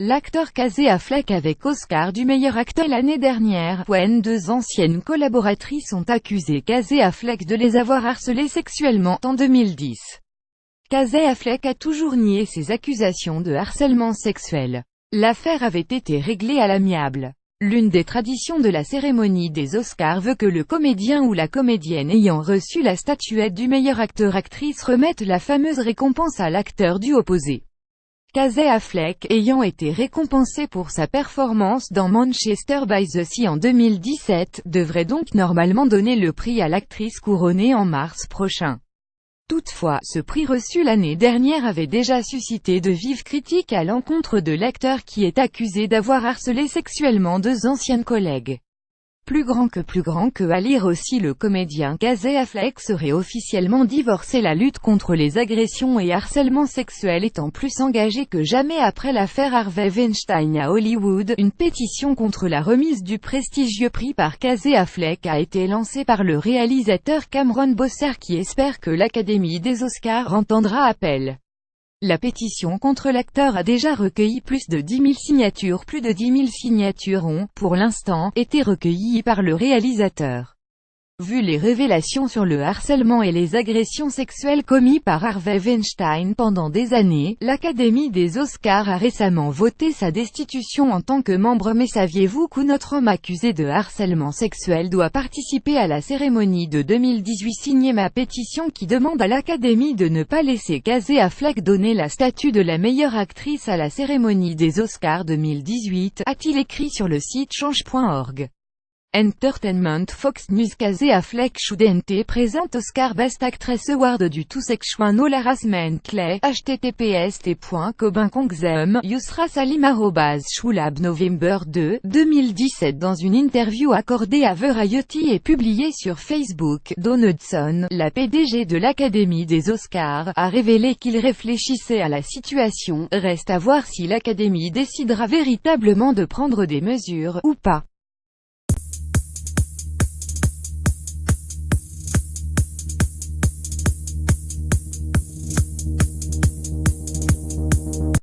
L'acteur Casey Affleck avec Oscar du meilleur acteur l'année dernière. Deux anciennes collaboratrices ont accusé Casey Affleck de les avoir harcelées sexuellement en 2010. Casey Affleck a toujours nié ces accusations de harcèlement sexuel. L'affaire avait été réglée à l'amiable. L'une des traditions de la cérémonie des Oscars veut que le comédien ou la comédienne ayant reçu la statuette du meilleur acteur-actrice remette la fameuse récompense à l'acteur du opposé. Casey Affleck, ayant été récompensé pour sa performance dans Manchester by the Sea en 2017, devrait donc normalement donner le prix à l'actrice couronnée en mars prochain. Toutefois, ce prix reçu l'année dernière avait déjà suscité de vives critiques à l'encontre de l'acteur qui est accusé d'avoir harcelé sexuellement deux anciennes collègues. Plus grand que à lire aussi, le comédien Casey Affleck serait officiellement divorcé, la lutte contre les agressions et harcèlements sexuels étant plus engagée que jamais après l'affaire Harvey Weinstein à Hollywood. Une pétition contre la remise du prestigieux prix par Casey Affleck a été lancée par le réalisateur Cameron Boser qui espère que l'Académie des Oscars entendra appel. La pétition contre l'acteur a déjà recueilli plus de 10 000 signatures. Plus de 10 000 signatures ont, pour l'instant, été recueillies par le réalisateur. Vu les révélations sur le harcèlement et les agressions sexuelles commis par Harvey Weinstein pendant des années, l'Académie des Oscars a récemment voté sa destitution en tant que membre. Mais saviez-vous qu'un autre homme accusé de harcèlement sexuel doit participer à la cérémonie de 2018? Signez ma pétition qui demande à l'Académie de ne pas laisser Casey Affleck donner la statue de la meilleure actrice à la cérémonie des Oscars 2018, a-t-il écrit sur le site change.org. Entertainment Fox News. Casey Affleck should présente Oscar Best Actress Award du To Sexual No Harassment Clay. https://cobincongzem Yusra Salim @Shulab November 2, 2017. Dans une interview accordée à Variety et publiée sur Facebook, Don Hudson, la PDG de l'Académie des Oscars, a révélé qu'il réfléchissait à la situation. Reste à voir si l'Académie décidera véritablement de prendre des mesures, ou pas.